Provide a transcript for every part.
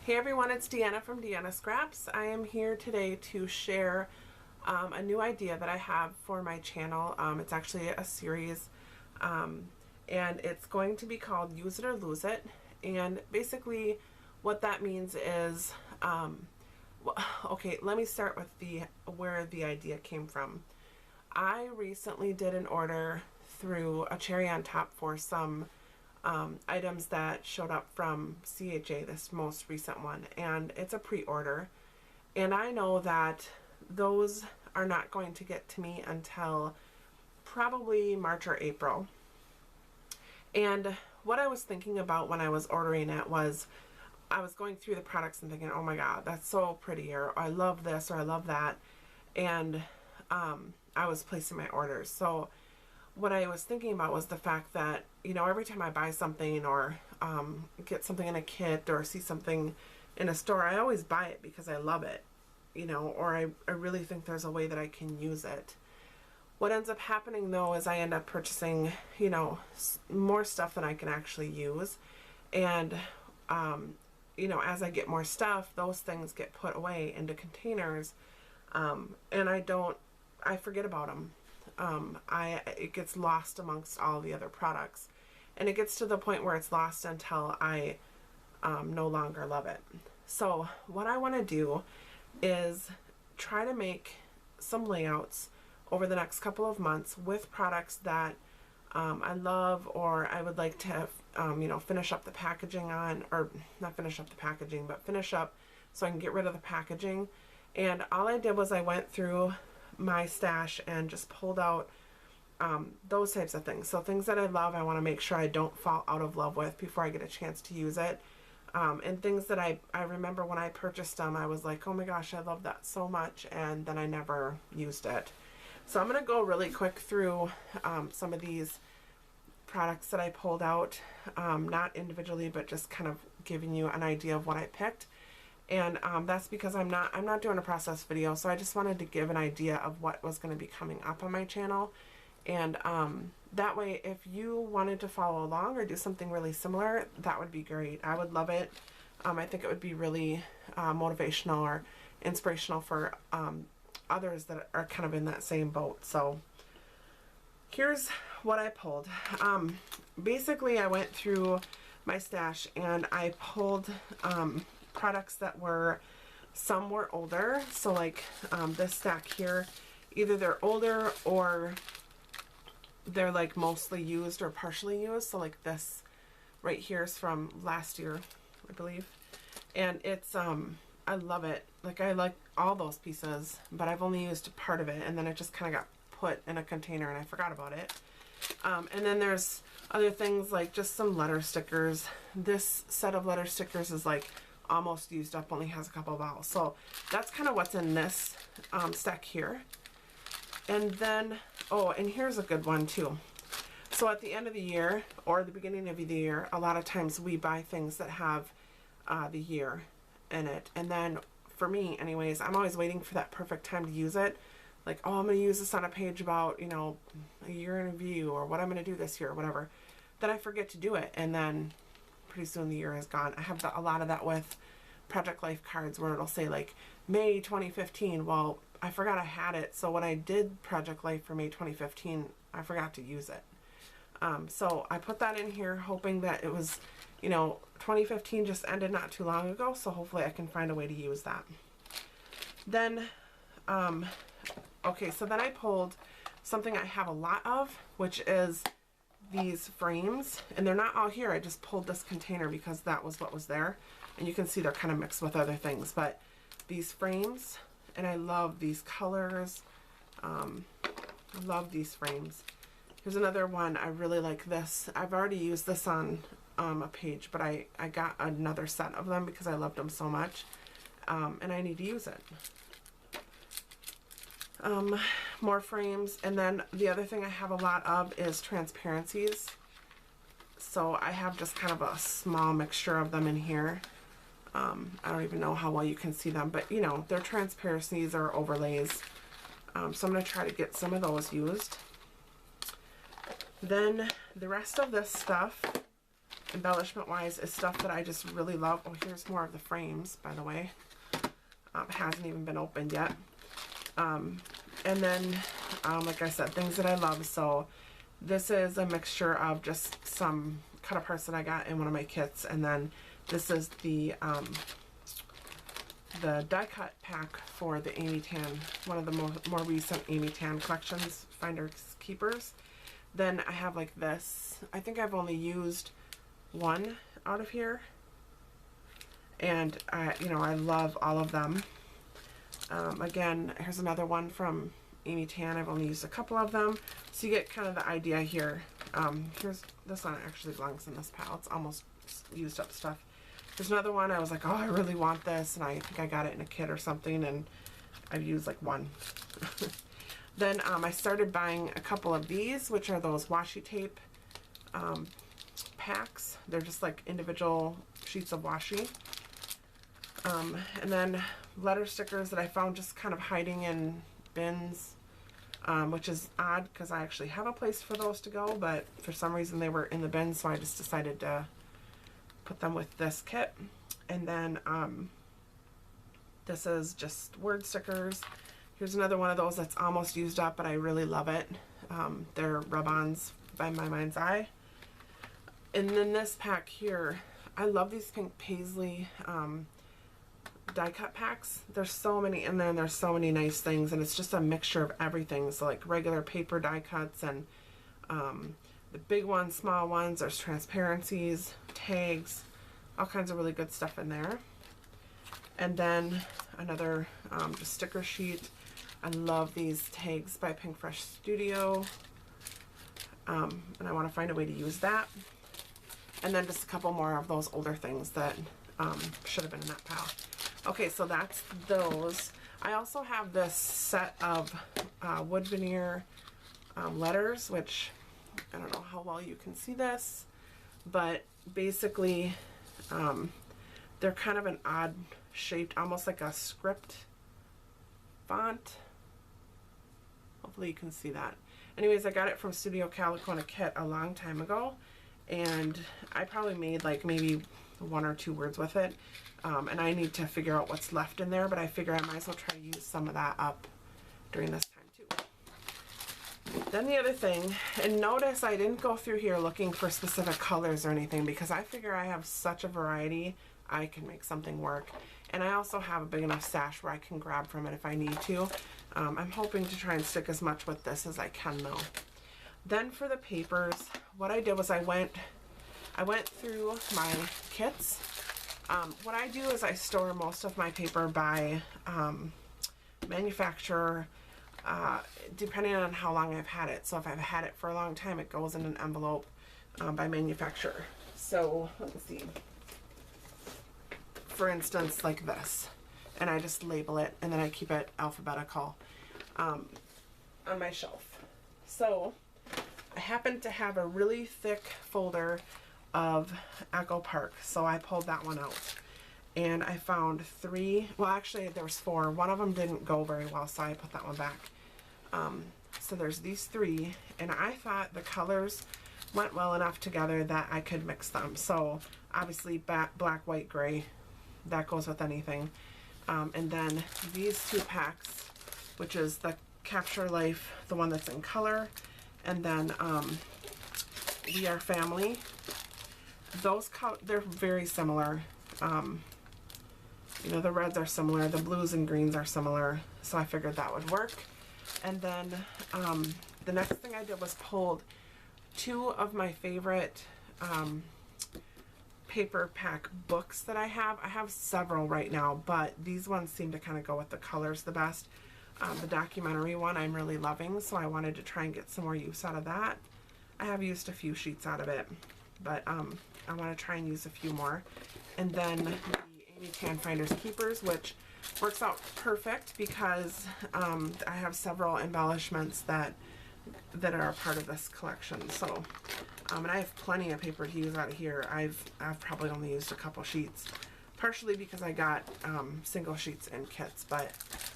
Hey everyone, it's Deanna from Deanna Scraps. I am here today to share a new idea that I have for my channel. It's actually a series and it's going to be called Use It or Lose It. And basically what that means is, okay, let me start with where the idea came from. I recently did an order through a cherry on top for some items that showed up from CHA, this most recent one, and it's a pre-order, and I know that those are not going to get to me until probably March or April. And what I was thinking about when I was ordering it was I was going through the products and thinking, oh my god, that's so pretty, or I love this, or I love that, and I was placing my orders. So what I was thinking about was the fact that, you know, every time I buy something or get something in a kit or see something in a store, I always buy it because I love it, you know, or I really think there's a way that I can use it. What ends up happening though is I end up purchasing, you know, more stuff than I can actually use. And, you know, as I get more stuff, those things get put away into containers, and I forget about them. It gets lost amongst all the other products, and it gets to the point where it's lost until I no longer love it. So what I want to do is try to make some layouts over the next couple of months with products that I love, or I would like to you know, finish up the packaging on, or not finish up the packaging, but finish up so I can get rid of the packaging. And all I did was I went through my stash and just pulled out those types of things. So things that I love, I want to make sure I don't fall out of love with before I get a chance to use it. And things that I remember when I purchased them, I was like, oh my gosh, I love that so much, and then I never used it. So I'm going to go really quick through some of these products that I pulled out, not individually, but just kind of giving you an idea of what I picked. And that's because I'm not doing a process video, so I just wanted to give an idea of what was going to be coming up on my channel. And that way, if you wanted to follow along or do something really similar, that would be great. I would love it. I think it would be really motivational or inspirational for others that are kind of in that same boat. So here's what I pulled. Basically, I went through my stash and I pulled products that were, some were older, so like this stack here, either they're older or they're like mostly used or partially used. So like this right here is from last year, I believe, and it's I love it. Like I like all those pieces, but I've only used part of it, and then it just kind of got put in a container and I forgot about it. And then there's other things like just some letter stickers. This set of letter stickers is like almost used up, only has a couple of bottles. So that's kind of what's in this stack here. And then, oh, and here's a good one too. So at the end of the year or the beginning of the year, a lot of times we buy things that have the year in it. And then for me anyways, I'm always waiting for that perfect time to use it. Like, oh, I'm going to use this on a page about, you know, a year in review or what I'm going to do this year or whatever. Then I forget to do it, and then pretty soon the year is gone. I have a lot of that with Project Life cards where it'll say like May 2015. Well, I forgot I had it, so when I did Project Life for May 2015, I forgot to use it. So I put that in here hoping that it was, you know, 2015 just ended not too long ago, so hopefully I can find a way to use that. Then okay, so then I pulled something I have a lot of, which is these frames, and they're not all here. I just pulled this container because that was what was there, and you can see they're kind of mixed with other things. But these frames, and I love these colors. I love these frames. Here's another one. I really like this. I've already used this on a page, but I got another set of them because I loved them so much, and I need to use it. More frames, and then the other thing I have a lot of is transparencies. So I have just kind of a small mixture of them in here. I don't even know how well you can see them, but you know, they're transparencies or overlays. So I'm going to try to get some of those used. Then the rest of this stuff embellishment wise is stuff that I just really love. Oh, here's more of the frames, by the way. Hasn't even been opened yet. And then, like I said, things that I love. So this is a mixture of just some cut aparts that I got in one of my kits, and then this is the die cut pack for the Amy Tan, one of the more recent Amy Tan collections, Finders Keepers. Then I have like this. I think I've only used one out of here, and I love all of them. Again, here's another one from Amy Tan. I've only used a couple of them, so you get kind of the idea here. Here's this one actually belongs in this pile. It's almost used up stuff. There's another one I was like, oh, I really want this, and I think I got it in a kit or something, and I've used like one. Then I started buying a couple of these, which are those washi tape packs. They're just like individual sheets of washi. And then letter stickers that I found just kind of hiding in bins, which is odd because I actually have a place for those to go, but for some reason they were in the bin, so I just decided to put them with this kit. And then this is just word stickers. Here's another one of those that's almost used up, but I really love it. They're rub-ons by My Mind's Eye. And then this pack here, I love these pink paisley die cut packs. There's so many in there, and there's so many nice things, and it's just a mixture of everything. So like regular paper die cuts, and the big ones, small ones, there's transparencies, tags, all kinds of really good stuff in there. And then another just sticker sheet. I love these tags by Pink Fresh Studio, and I want to find a way to use that. And then just a couple more of those older things that should have been in that pile. Okay, so that's those. I also have this set of wood veneer letters, which I don't know how well you can see this, but basically they're kind of an odd shaped, almost like a script font. Hopefully you can see that. Anyways, I got it from Studio Calico in a kit a long time ago, and I probably made like maybe 1 or 2 words with it, and I need to figure out what's left in there, but I figure I might as well try to use some of that up during this time too. Then the other thing, and notice I didn't go through here looking for specific colors or anything, because I figure I have such a variety, I can make something work. And I also have a big enough stash where I can grab from it if I need to. I'm hoping to try and stick as much with this as I can though. Then for the papers, what I did was I went through my kits. What I do is I store most of my paper by manufacturer, depending on how long I've had it. So if I've had it for a long time, it goes in an envelope by manufacturer. So let's see. For instance, like this, and I just label it, and then I keep it alphabetical on my shelf. So I happen to have a really thick folder of Echo Park, so I pulled that one out, and I found 3, well actually there was 4, one of them didn't go very well, so I put that one back. So there's these 3, and I thought the colors went well enough together that I could mix them. So obviously black, white, gray, that goes with anything. And then these 2 packs, which is the Capture Life, the one that's in color, and then We Are Family. Those they're very similar. You know, the reds are similar, the blues and greens are similar, so I figured that would work. And then the next thing I did was pulled 2 of my favorite paper pack books that I have. I have several right now, but these ones seem to kind of go with the colors the best. The documentary one I'm really loving, so I wanted to try and get some more use out of that. I have used a few sheets out of it, but I want to try and use a few more. And then the Amy Tan Finders Keepers, which works out perfect because I have several embellishments that are a part of this collection. So and I have plenty of paper to use out of here. I've probably only used a couple sheets, partially because I got single sheets in kits, but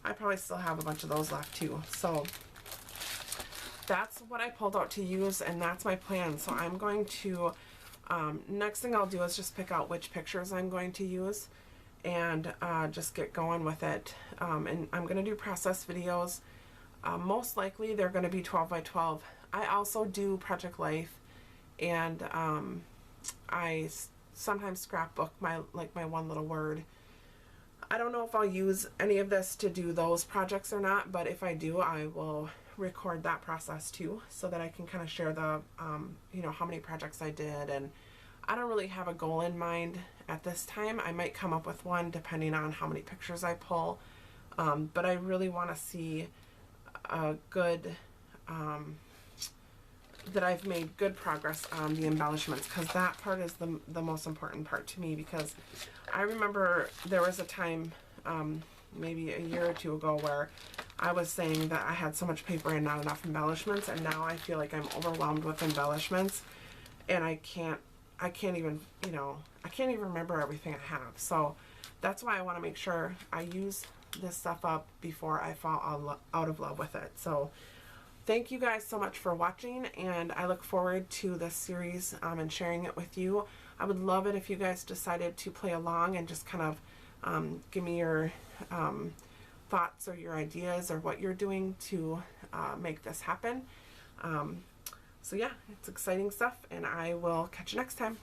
I probably still have a bunch of those left too. So that's what I pulled out to use, and that's my plan. So I'm going to Next thing I'll do is just pick out which pictures I'm going to use and just get going with it. And I'm going to do process videos. Most likely they're going to be 12 by 12. I also do Project Life, and I sometimes scrapbook my one little word. I don't know if I'll use any of this to do those projects or not, but if I do, I will record that process too, so that I can kind of share the you know, how many projects I did. And I don't really have a goal in mind at this time. I might come up with one depending on how many pictures I pull, but I really want to see a good that I've made good progress on the embellishments, because that part is the most important part to me. Because I remember there was a time maybe a year or two ago where I was saying that I had so much paper and not enough embellishments, and now I feel like I'm overwhelmed with embellishments, and I can't even, you know, I can't even remember everything I have. So that's why I want to make sure I use this stuff up before I fall out of love with it. So thank you guys so much for watching, and I look forward to this series and sharing it with you. I would love it if you guys decided to play along and just kind of give me your thoughts or your ideas or what you're doing to make this happen. So yeah, it's exciting stuff, and I will catch you next time.